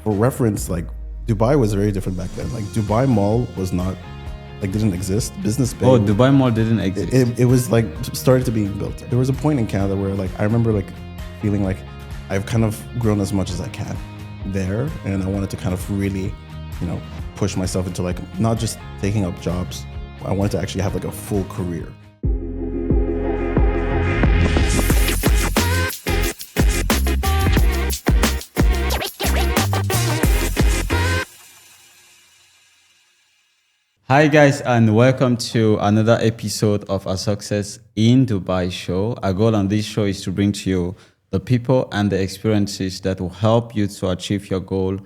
for reference, like Dubai was very different back then. Like Dubai Mall was not like didn't exist. Business Bay. Oh, Dubai Mall didn't exist. It was like started to being built. There was a point in Canada where like I remember like feeling like I've kind of grown as much as I can there, and I wanted to kind of really, push myself into like not just taking up jobs. I wanted to actually have like a full career. Hi guys, and welcome to another episode of our Success in Dubai show. Our goal on this show is to bring to you the people and the experiences that will help you to achieve your goal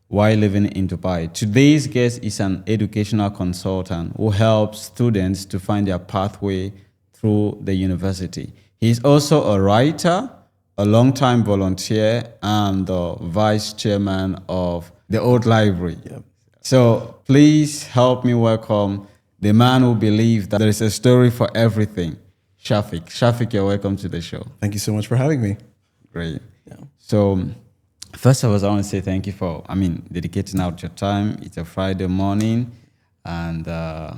while living in Dubai. Today's guest is an educational consultant who helps students to find their pathway through the university. He's also a writer, a long-time volunteer, and the vice chairman of the Old Library. Yep. So please help me welcome the man who believes that there is a story for everything, Chafic. Chafic, you're welcome to the show. Thank you so much for having me. Great. Yeah. So first of all, I want to say thank you for, dedicating out your time. It's a Friday morning and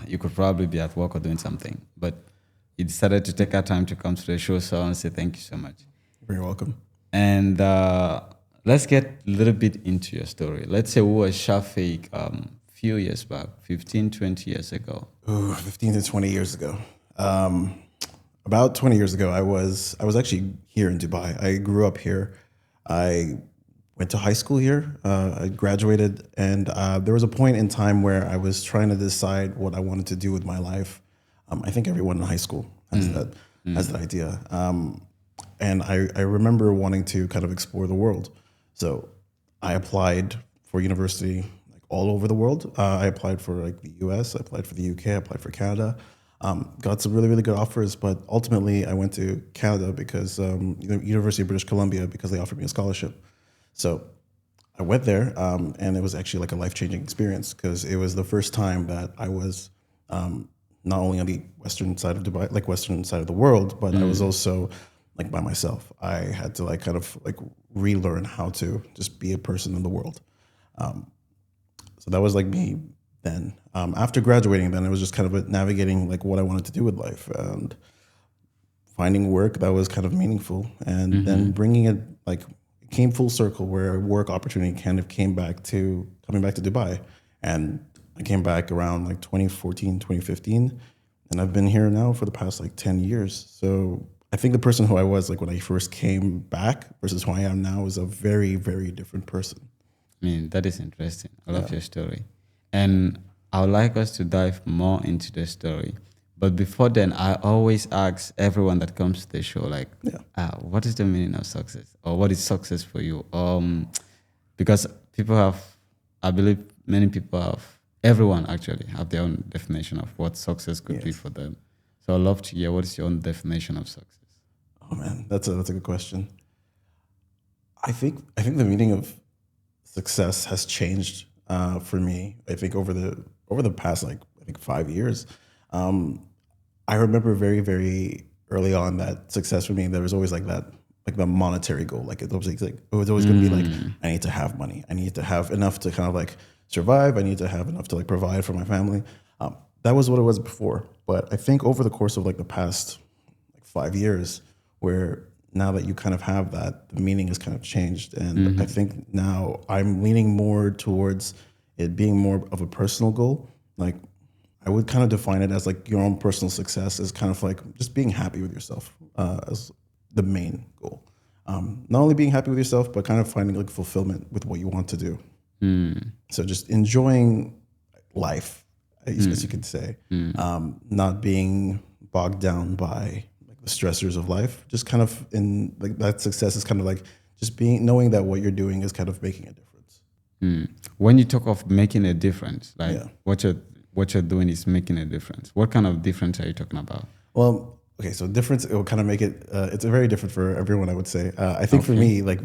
you could probably be at work or doing something, but you decided to take our time to come to the show. So I want to say thank you so much. You're welcome. And let's get a little bit into your story. Let's say who was Chafic few years back, 15, 20 years ago. Ooh, 15 to 20 years ago. About 20 years ago, I was actually here in Dubai. I grew up here. I went to high school here. I graduated, and there was a point in time where I was trying to decide what I wanted to do with my life. I think everyone in high school has that idea. And I remember wanting to kind of explore the world. So I applied for university like all over the world. I applied for like the US, I applied for the UK, I applied for Canada. Got some really, really good offers, but ultimately I went to Canada because the University of British Columbia, because they offered me a scholarship. So I went there, and it was actually like a life-changing experience because it was the first time that I was not only on the western side of Dubai, like western side of the world, but I was also like by myself. I had to like kind of like relearn how to just be a person in the world. So that was like me then. After graduating, then it was just kind of navigating like what I wanted to do with life and finding work that was kind of meaningful, and then bringing it like it came full circle where a work opportunity kind of coming back to Dubai, and I came back around like 2014, 2015, and I've been here now for the past like 10 years. So I think the person who I was like when I first came back versus who I am now is a very, very different person. That is interesting. I love your story. And I would like us to dive more into the story. But before then, I always ask everyone that comes to the show, like, what is the meaning of success? Or what is success for you? Because people have, I believe many people have, everyone actually have their own definition of what success could be for them. So I'd love to hear, what is your own definition of success? Oh man, that's a good question. I think the meaning of success has changed for me. I think over the past like I think 5 years. I remember very, very early on that success for me, there was always like that, like the monetary goal. Like it was always going to be like, I need to have money. I need to have enough to kind of like survive. I need to have enough to like provide for my family. That was what it was before. But I think over the course of like the past like 5 years, where now that you kind of have that, the meaning has kind of changed. And I think now I'm leaning more towards it being more of a personal goal. Like I would kind of define it as like your own personal success is kind of like just being happy with yourself as the main goal. Not only being happy with yourself, but kind of finding like fulfillment with what you want to do. So just enjoying life, as you could say, not being bogged down by like the stressors of life. Just kind of in like that success is kind of like just knowing that what you're doing is kind of making a difference. When you talk of making a difference, like what you're doing is making a difference. What kind of difference are you talking about? Well, okay, so difference, it will kind of make it. It's very different for everyone, I would say. I think for me, like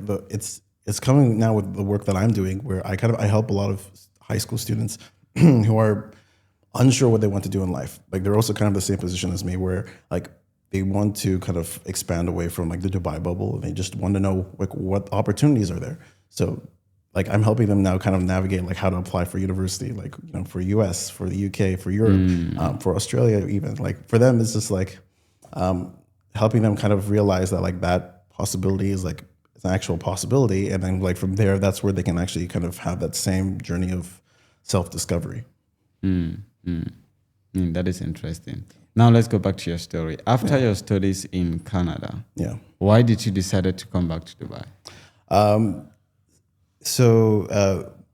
it's coming now with the work that I'm doing, where I help a lot of high school students who are unsure what they want to do in life. Like they're also kind of the same position as me, where like they want to kind of expand away from like the Dubai bubble, and they just want to know like what opportunities are there. So like I'm helping them now kind of navigate like how to apply for university, like, you know, for US, for the UK, for Europe, for Australia, even. Like for them, it's just like helping them kind of realize that like that possibility is like it's an actual possibility, and then like from there, that's where they can actually kind of have that same journey of self-discovery. That is interesting. Now let's go back to your story. After your studies in Canada, Yeah. why did you decide to come back to Dubai? So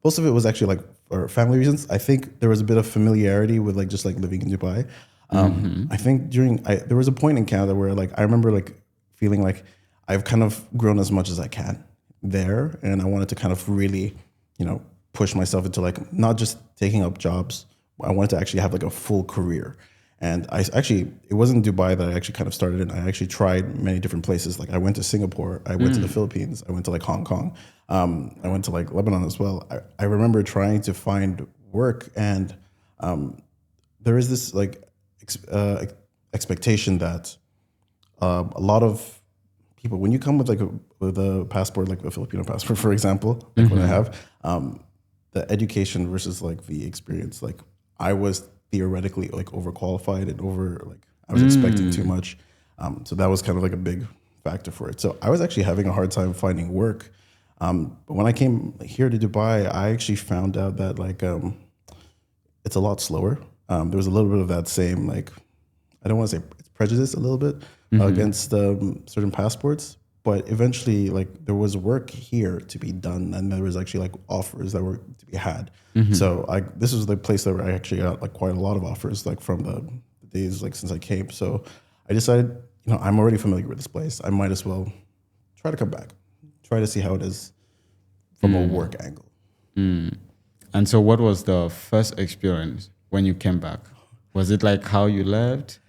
most of it was actually like for family reasons. I think there was a bit of familiarity with like just like living in Dubai. I think there was a point in Canada where like I remember like feeling like I've kind of grown as much as I can there, and I wanted to kind of really, you know, push myself into like not just taking up jobs. I wanted to actually have like a full career. And it wasn't Dubai that I actually kind of started in. I actually tried many different places. Like I went to Singapore, I went to the Philippines, I went to like Hong Kong, I went to like Lebanon as well. I remember trying to find work, and there is this like expectation that a lot of people, when you come with like with a passport, like a Filipino passport, for example, like what I have, the education versus like the experience, like I was theoretically like overqualified and I was expecting too much. So that was kind of like a big factor for it. So I was actually having a hard time finding work. But when I came here to Dubai, I actually found out that like it's a lot slower. There was a little bit of that same like, I don't want to say it's prejudice a little bit against certain passports, but eventually like there was work here to be done, and there was actually like offers that were to be had. So this was the place that I actually got like quite a lot of offers like from the days like since I came. So I decided, you know, I'm already familiar with this place. I might as well try to come back, try to see how it is from a work angle. And so what was the first experience when you came back? Was it like how you left?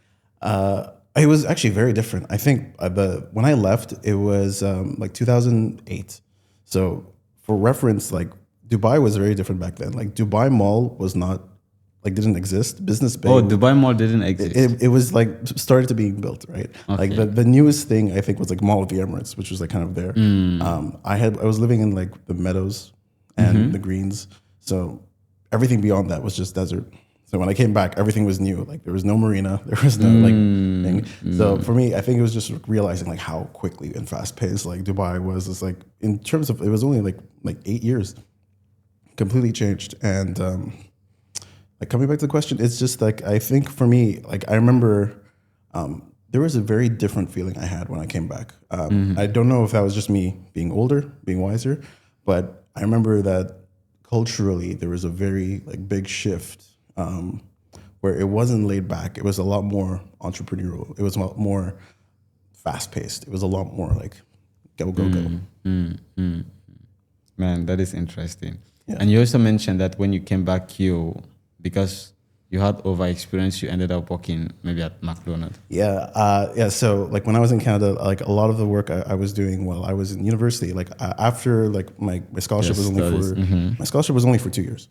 It was actually very different. I think when I left, it was like 2008. So for reference, like Dubai was very different back then. Like Dubai Mall was not like didn't exist. Business Bay. Oh, Dubai Mall didn't exist. It was like started to be built, right? Like the newest thing I think was like Mall of the Emirates, which was like kind of there. I was living in like the meadows and the greens, so everything beyond that was just desert. So when I came back, everything was new. Like there was no marina, there was no like thing. So for me, I think it was just realizing like how quickly and fast paced like Dubai was. It's like in terms of it was only like 8 years, completely changed. And like coming back to the question, it's just like I think for me, like I remember there was a very different feeling I had when I came back. I don't know if that was just me being older, being wiser, but I remember that culturally there was a very like big shift. Where it wasn't laid back. It was a lot more entrepreneurial. It was a lot more fast paced. It was a lot more like go, go, go. Man, that is interesting. Yeah. And you also mentioned that when you came back, because you had over experience, you ended up working maybe at McDonald. Yeah. So like when I was in Canada, like a lot of the work I was doing while I was in university, like after like my scholarship was my scholarship was only for 2 years.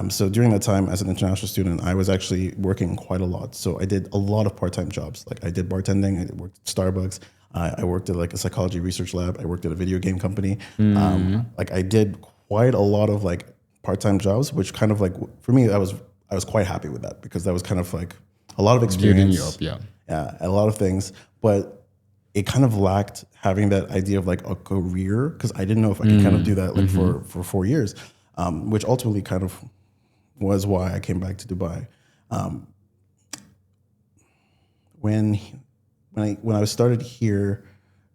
So during that time as an international student, I was actually working quite a lot. So I did a lot of part-time jobs. Like I did bartending, I worked at Starbucks, I worked at like a psychology research lab, I worked at a video game company. Like I did quite a lot of like part-time jobs, which kind of like, for me, I was quite happy with that because that was kind of like a lot of experience. Building you up, yeah, a lot of things. But it kind of lacked having that idea of like a career because I didn't know if I could kind of do that like for 4 years. Which ultimately kind of was why I came back to Dubai. When I started here,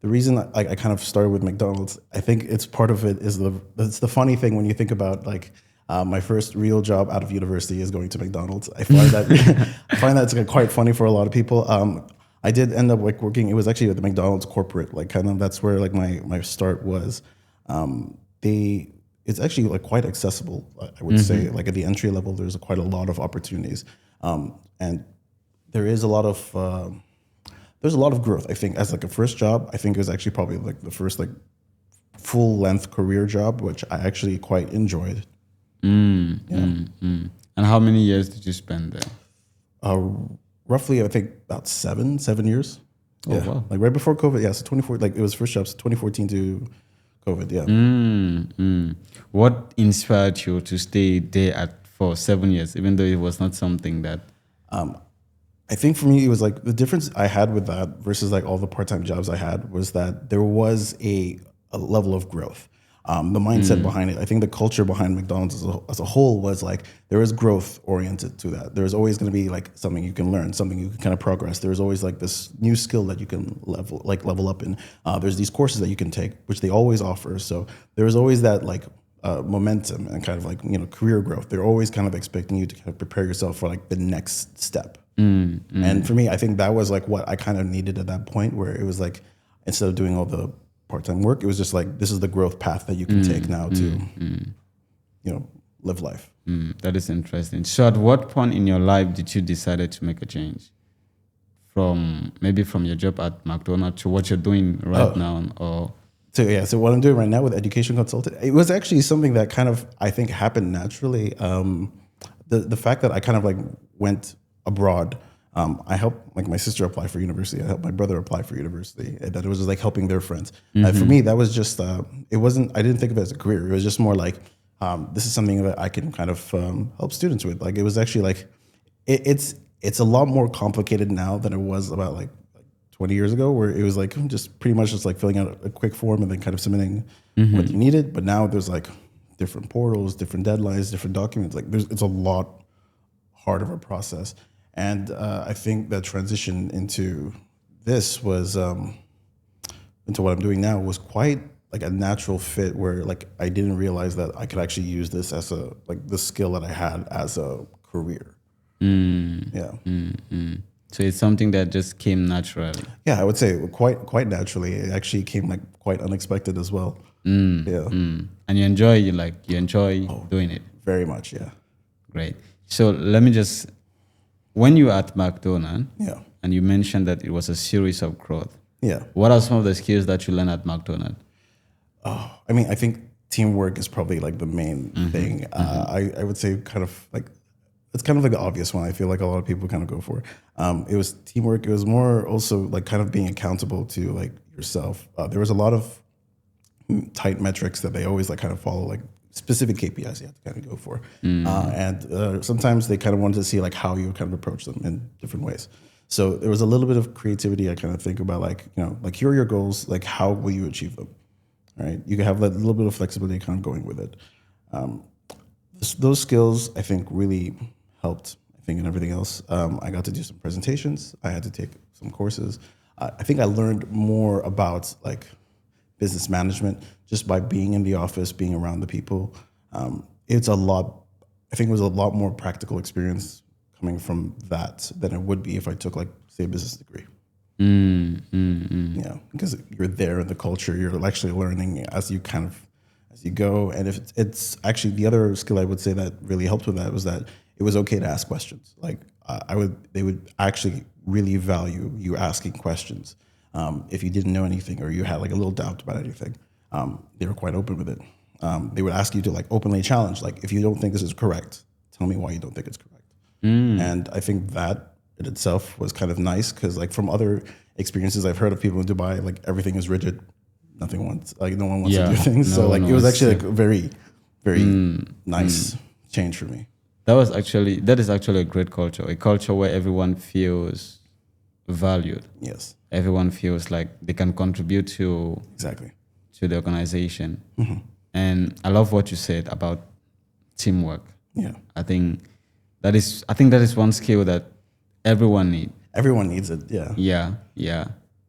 the reason I kind of started with McDonald's, I think it's part of it is it's the funny thing when you think about like my first real job out of university is going to McDonald's. I find that's like quite funny for a lot of people. I did end up like working. It was actually at the McDonald's corporate, like kind of that's where like my start was. It's actually like quite accessible, I would say. Like at the entry level, there's quite a lot of opportunities, and there is a lot of growth. I think as like a first job, I think it was actually probably like the first like full length career job, which I actually quite enjoyed. And how many years did you spend there? Roughly, I think about seven years. Oh, wow. Like right before COVID. Yeah, so 24. Like it was first job, so 2014 to COVID. Yeah. What inspired you to stay there for 7 years, even though it was not something that? I think for me, it was like the difference I had with that versus like all the part-time jobs I had was that there was a level of growth. The mindset behind it, I think the culture behind McDonald's as a whole was like there is growth oriented to that. There's always going to be like something you can learn, something you can kind of progress. There's always like this new skill that you can level up in. There's these courses that you can take, which they always offer. So there's always that like momentum and kind of like career growth. They're always kind of expecting you to kind of prepare yourself for like the next step. And for me, I think that was like what I kind of needed at that point, where it was like instead of doing all the part-time work, it was just like this is the growth path that you can take now to live life. That is interesting. So at what point in your life did you decide to make a change from your job at McDonald to what you're doing right now? Or so what I'm doing right now with education consultant, it was actually something that kind of I think happened naturally. The fact that I kind of like went abroad. I helped like my sister apply for university. I helped my brother apply for university, and that it was just like helping their friends. For me, that was just it wasn't. I didn't think of it as a career. It was just more like this is something that I can kind of help students with. Like it was actually like it's a lot more complicated now than it was about like 20 years ago, where it was like just pretty much just like filling out a quick form and then kind of submitting what you needed. But now there's like different portals, different deadlines, different documents. Like it's a lot harder of a process. And I think that transition into this was into what I'm doing now was quite like a natural fit, where like I didn't realize that I could actually use this as a like the skill that I had as a career. Yeah. So it's something that just came naturally. Yeah, I would say quite naturally. It actually came like quite unexpected as well. Yeah. And you enjoy doing it. Very much. Yeah. Great. So let me just. When you were at McDonald, Yeah. and you mentioned that it was a series of growth, Yeah. what are some of the skills that you learned at McDonald? I mean, I think teamwork is probably like the main thing. I would say kind of like, it's kind of like the obvious one. I feel like a lot of people kind of go for. It was teamwork. It was more also like kind of being accountable to like yourself. There was a lot of tight metrics that they always like kind of follow, like specific KPIs you have to kind of go for. And sometimes they kind of wanted to see like how you kind of approach them in different ways. So there was a little bit of creativity. I kind of think about like, like here are your goals, like how will you achieve them, right? You can have that little bit of flexibility kind of going with it. Those skills, I think, really helped, I think, in everything else. I got to do some presentations. I had to take some courses. I think I learned more about like business management just by being in the office, being around the people. It's a lot, I think it was a lot more practical experience coming from that than it would be if I took like, say, a business degree. Yeah, because you're there in the culture, you're actually learning as you go. And if it's actually the other skill I would say that really helped with that was that it was okay to ask questions. Like they would actually really value you asking questions. If you didn't know anything or you had like a little doubt about anything, they were quite open with it. They would ask you to like openly challenge, like if you don't think this is correct, tell me why you don't think it's correct. And I think that in itself was kind of nice because like from other experiences I've heard of people in Dubai, like everything is rigid. No one wants to do things. So like it was actually like a very, very nice change for me. That is actually a great culture, a culture where everyone feels valued. Yes. Everyone feels like they can contribute to the organization. And I love what you said about teamwork. Yeah. I think that is one skill that everyone needs. Everyone needs it. Yeah. Yeah.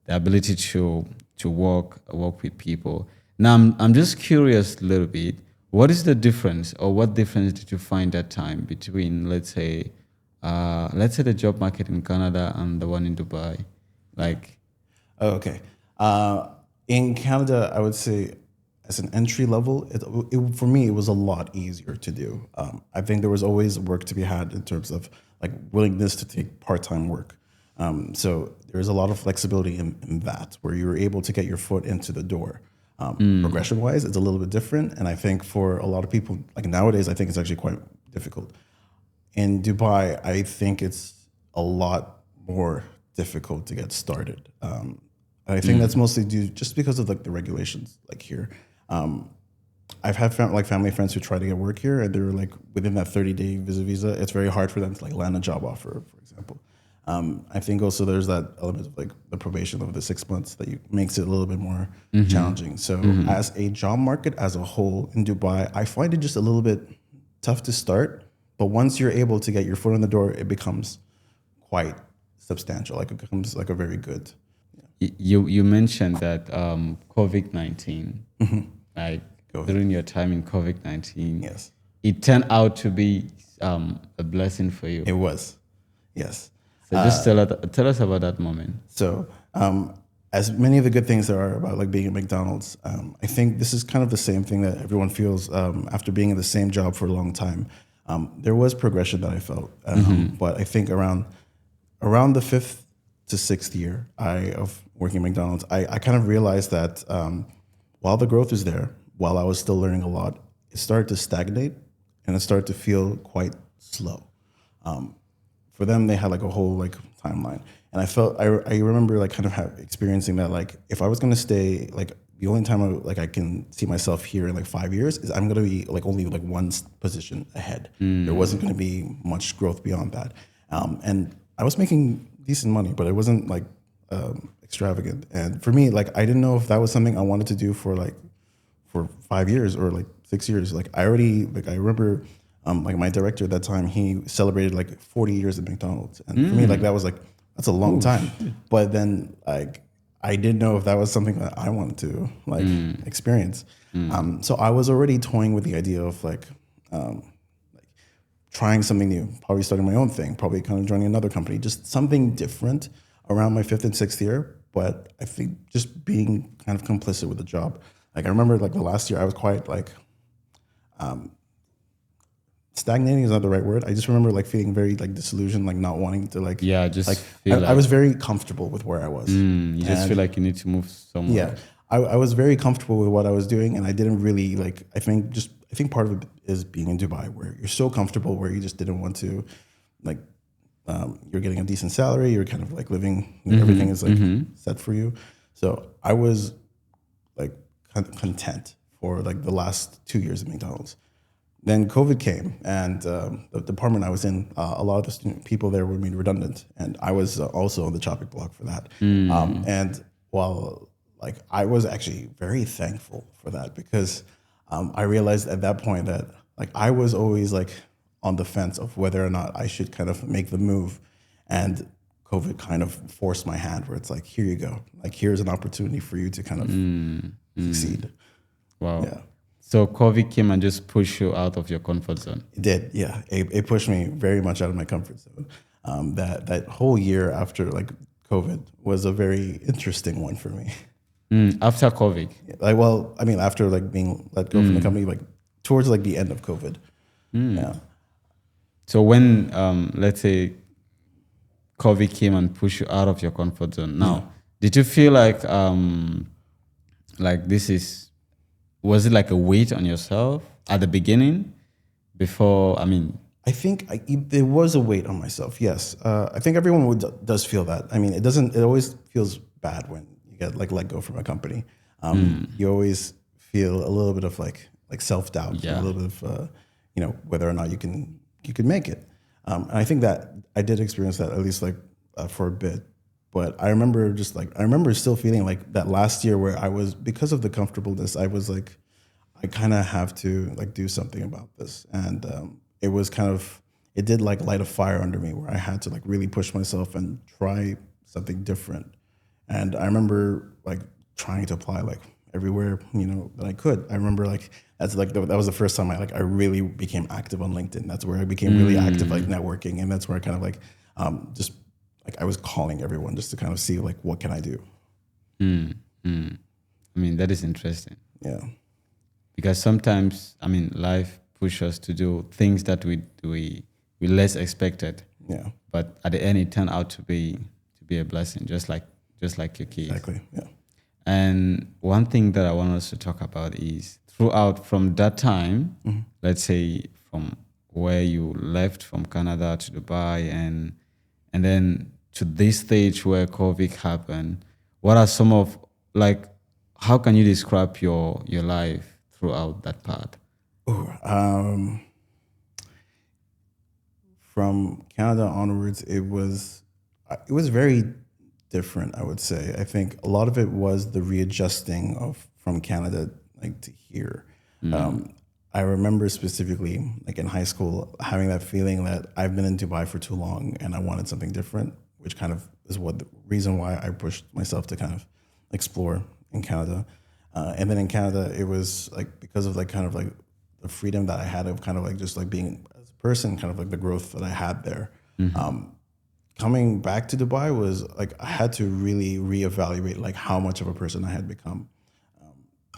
The ability to work with people. Now I'm just curious a little bit. What is the difference, or what difference did you find that time between let's say the job market in Canada and the one in Dubai? Like, okay. In Canada, I would say as an entry level, for me, it was a lot easier to do. I think there was always work to be had in terms of like willingness to take part-time work. So there's a lot of flexibility in that, where you're able to get your foot into the door. Progression-wise, it's a little bit different. And I think for a lot of people, like nowadays, I think it's actually quite difficult. In Dubai, I think it's a lot more difficult to get started. And I think that's mostly due just because of like the regulations like here. I've had family friends who try to get work here, and they're like within that 30-day visa. It's very hard for them to like land a job offer, for example. I think also there's that element of like the probation of the 6 months that makes it a little bit more challenging. So as a job market as a whole in Dubai, I find it just a little bit tough to start. But once you're able to get your foot in the door, it becomes quite substantial. Like it becomes like a very good. You mentioned that COVID-19, like COVID. during your time in COVID-19, Yes, it turned out to be a blessing for you. it was. Yes. So just tell us about that moment. So, as many of the good things there are about like being at McDonald's, I think this is kind of the same thing that everyone feels after being in the same job for a long time. There was progression that I felt, but I think around the 5th to 6th year of working at McDonald's, I kind of realized that while the growth is there, while I was still learning a lot, it started to stagnate and it started to feel quite slow. For them, they had like a whole like timeline, and I remember like kind of experiencing that like if I was gonna stay, like the only time I can see myself here in like 5 years is I'm gonna be like only like one position ahead. There wasn't gonna be much growth beyond that, and I was making decent money, but it wasn't like extravagant. And for me, like I didn't know if that was something I wanted to do for 5 years or like 6 years. Like I remember. Like my director at that time, he celebrated like 40 years at McDonald's, and for me, like that's a long time. But then, like, I didn't know if that was something that I wanted to like experience. So I was already toying with the idea of like trying something new, probably starting my own thing, probably kind of joining another company, just something different around my 5th and 6th year. But I think just being kind of complicit with the job. Like I remember, like the last year, I was quite like. Stagnating is not the right word. I just remember like feeling very like disillusioned, like not wanting to like. Yeah, just like feel I was very comfortable with where I was. you just feel like you need to move somewhere. Yeah, I was very comfortable with what I was doing, and I didn't really like. I think part of it is being in Dubai, where you're so comfortable, where you just didn't want to, like, you're getting a decent salary, you're kind of like living, everything is like set for you. So I was like content for like the last 2 years at McDonald's. Then COVID came, and the department I was in, a lot of the people there were made redundant, and I was also on the chopping block for that. And while like I was actually very thankful for that, because I realized at that point that like I was always like on the fence of whether or not I should kind of make the move, and COVID kind of forced my hand, where it's like, here you go, like here's an opportunity for you to kind of succeed. Wow. Yeah. So COVID came and just pushed you out of your comfort zone. It did, yeah. It pushed me very much out of my comfort zone. That whole year after like COVID was a very interesting one for me. After COVID? Like, well, I mean, after like being let go from the company, like towards like the end of COVID. Yeah. So when, let's say, COVID came and pushed you out of your comfort zone, now, did you feel like was it like a weight on yourself at the beginning before, I think there was a weight on myself. Yes, I think everyone does feel that. I mean, it always feels bad when you get like let go from a company. You always feel a little bit of like self-doubt, a little bit of whether or not you can make it. And I think that I did experience that at least like for a bit. But I remember still feeling like that last year where I was, because of the comfortableness, I was like, I kind of have to like do something about this. And it was it did like light a fire under me, where I had to like really push myself and try something different. And I remember like trying to apply like everywhere, that I could. I remember like, that was the first time I really became active on LinkedIn. That's where I became really active, like networking. And that's where I kind of like, just like I was calling everyone just to kind of see like, what can I do? That is interesting. Yeah. Because sometimes, life pushes us to do things that we less expected. Yeah. But at the end, it turned out to be a blessing, just like your kids. Exactly. Yeah. And one thing that I want us to talk about is throughout from that time, let's say from where you left from Canada to Dubai and then to this stage where COVID happened, what are some of like, how can you describe your life throughout that part? Ooh, from Canada onwards, it was very different. I would say. I think a lot of it was the readjusting of from Canada like to here. I remember specifically, like in high school, having that feeling that I've been in Dubai for too long and I wanted something different, which kind of is what the reason why I pushed myself to kind of explore in Canada. And then in Canada, it was like because of like kind of like the freedom that I had of kind of like just like being as a person, kind of like the growth that I had there. Coming back to Dubai was like I had to really reevaluate like how much of a person I had become.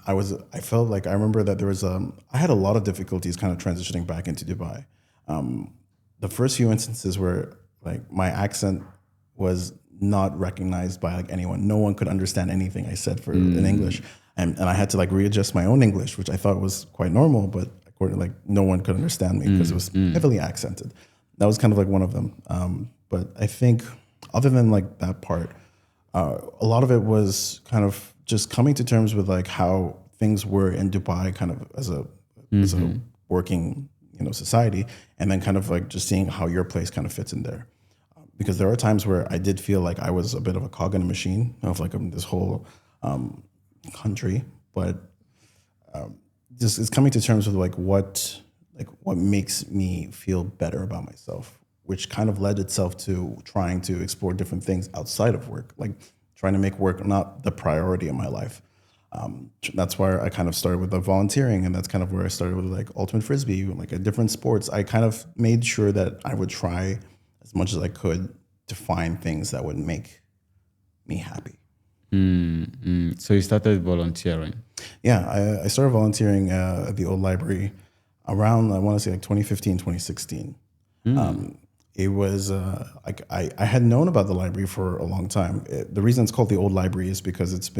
I felt like I remember that there was I had a lot of difficulties kind of transitioning back into Dubai. The first few instances where like my accent was not recognized by like anyone. No one could understand anything I said for in English. And I had to like readjust my own English, which I thought was quite normal, but according like no one could understand me because it was heavily accented. That was kind of like one of them. But I think other than like that part, a lot of it was kind of just coming to terms with like how things were in Dubai, kind of as a working society, and then kind of like just seeing how your place kind of fits in there. Because there are times where I did feel like I was a bit of a cog in a machine of like this whole country, but just it's coming to terms with like what makes me feel better about myself, which kind of led itself to trying to explore different things outside of work, like trying to make work not the priority in my life. That's where I kind of started with the volunteering, and that's kind of where I started with like ultimate frisbee, like at different sports. I kind of made sure that I would try as much as I could to find things that would make me happy. So you started volunteering. Yeah, I started volunteering at the old library around, I want to say like 2015, 2016. It was like I had known about the library for a long time. The reason it's called the old library is because it's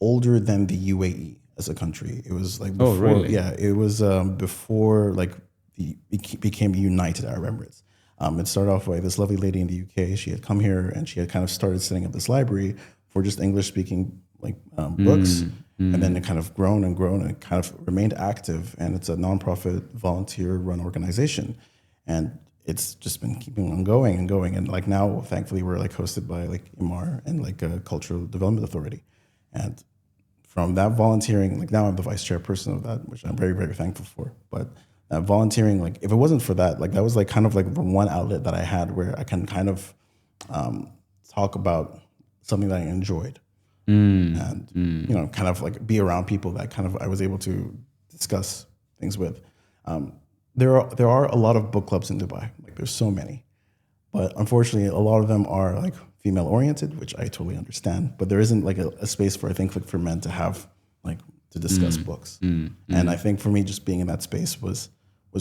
older than the UAE as a country. It was like before, really? yeah, it was before like became United Arab Emirates. It started off by this lovely lady in the UK. She had come here and she had kind of started setting up this library for just English speaking like books. And then it kind of grown and grown and kind of remained active. And it's a nonprofit volunteer run organization. And it's just been keeping on going and going. And like now, thankfully, we're like hosted by like IMAR and like a Cultural Development Authority. And from that volunteering, like now I'm the vice chairperson of that, which I'm very, very thankful for. But volunteering, like if it wasn't for that, like that was like kind of like the one outlet that I had where I can kind of talk about something that I enjoyed. And kind of like be around people that kind of I was able to discuss things with. There are a lot of book clubs in Dubai. Like there's so many, but unfortunately, a lot of them are like female oriented, which I totally understand. But there isn't like a space for I think like for men to have like to discuss books. And I think for me, just being in that space was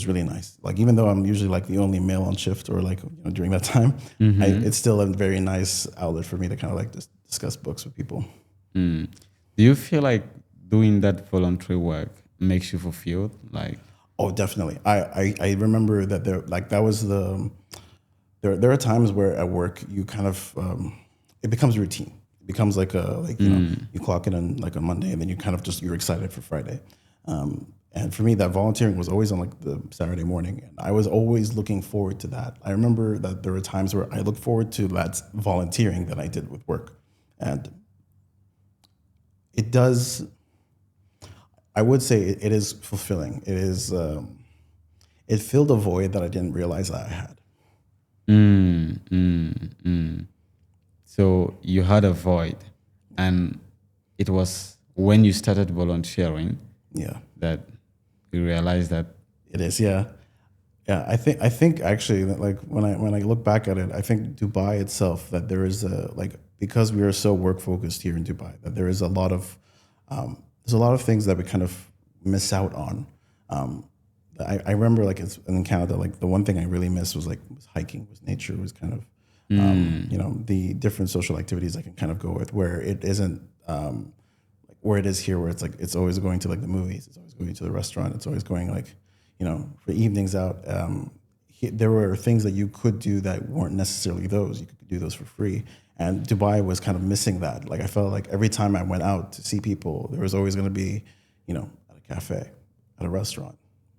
really nice. Like even though I'm usually like the only male on shift or like during that time, it's still a very nice outlet for me to kind of like just discuss books with people. Do you feel like doing that voluntary work makes you fulfilled? Like, oh, definitely. I remember that that was there are times where at work you kind of it becomes routine. It becomes like you clock in on like a Monday and then you kind of just you're excited for Friday. And for me, that volunteering was always on like the Saturday morning, and I was always looking forward to that. I remember that there were times where I looked forward to that volunteering that I did with work, and it does. I would say it is fulfilling. It is. It filled a void that I didn't realize that I had. So you had a void, and it was when you started volunteering, Yeah, that you realized that. it is. Yeah, yeah. I think actually that like when I look back at it, I think Dubai itself that there is a like because we are so work focused here in Dubai that there is a lot of there's a lot of things that we kind of miss out on. I remember like in Canada, like the one thing I really missed was hiking, was nature, was kind of the different social activities I can kind of go with where it isn't like where it is here, where it's like it's always going to like the movies, it's always going to the restaurant, it's always going like for evenings out. There were things that you could do that weren't necessarily those. You could do those for free, And Dubai was kind of missing that. Like I felt like every time I went out to see people, there was always going to be, at a cafe, at a restaurant,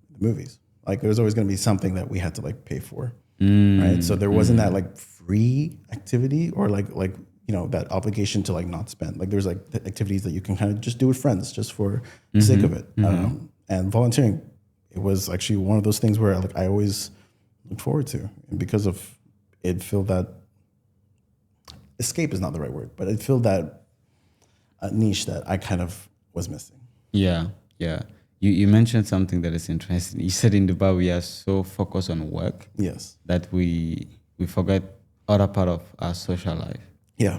the movies. Like there was always going to be something that we had to like pay for, right? So there wasn't that like free activity or like that obligation to like not spend. Like there's like activities that you can kind of just do with friends just for the sake of it. And volunteering, it was actually one of those things where like I always looked forward to, and because of it, filled that escape is not the right word, but it filled that niche that I kind of was missing. Yeah, yeah. You mentioned something that is interesting. You said in Dubai we are so focused on work Yes. that we forget other part of our social life. Yeah.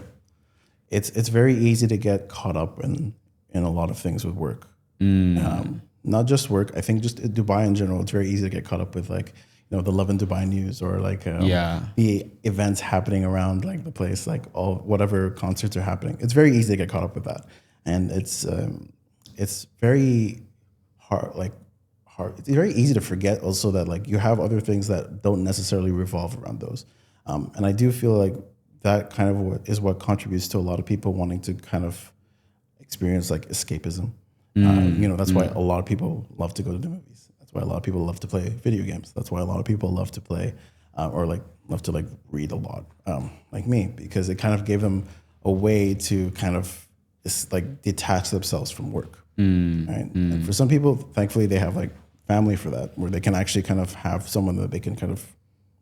It's very easy to get caught up in a lot of things with work. Not just work. I think just Dubai in general, it's very easy to get caught up with like, the Love in Dubai news or like the events happening around like the place, like all whatever concerts are happening. It's very easy to get caught up with that. And it's very hard. It's very easy to forget also that like you have other things that don't necessarily revolve around those. And I do feel like that kind of is what contributes to a lot of people wanting to kind of experience like escapism. That's why a lot of people love to go to the movies. That's why a lot of people love to play video games. That's why a lot of people love to play or like love to like read a lot, like me, because it kind of gave them a way to kind of like detach themselves from work. Right. And for some people, thankfully, they have like family for that, where they can actually kind of have someone that they can kind of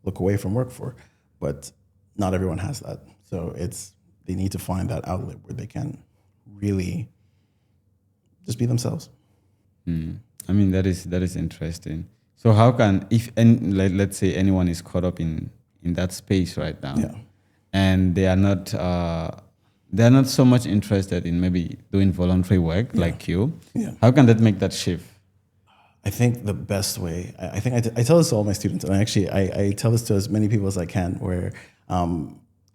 look away from work for. But not everyone has that. So they need to find that outlet where they can really just be themselves. I mean, that is interesting. So how can, let's say anyone is caught up in that space right now, Yeah. and they are not so much interested in maybe doing voluntary work like you, how can that make that shift? I think the best way, I think I tell this to all my students, and I tell this to as many people as I can, where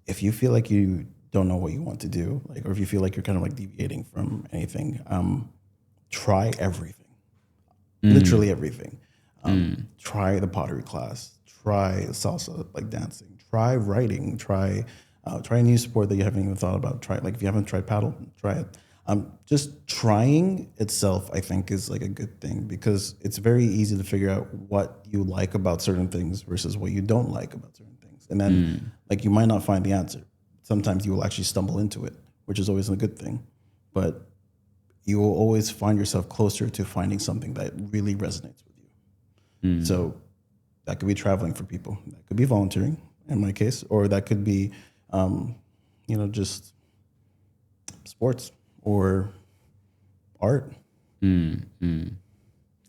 if you feel like you don't know what you want to do, like, or if you feel like you're kind of like deviating from anything, try everything, literally everything. Try the pottery class, try salsa, like dancing, try writing, try a new sport that you haven't even thought about. Try, like if you haven't tried paddle, try it. Just trying itself, I think, is like a good thing, because it's very easy to figure out what you like about certain things versus what you don't like about certain things. And then like you might not find the answer. Sometimes you will actually stumble into it, which is always a good thing. But you will always find yourself closer to finding something that really resonates with you. So that could be traveling for people. That could be volunteering in my case, or that could be, just sports or art. I mean,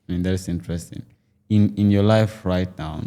that is interesting. In your life right now,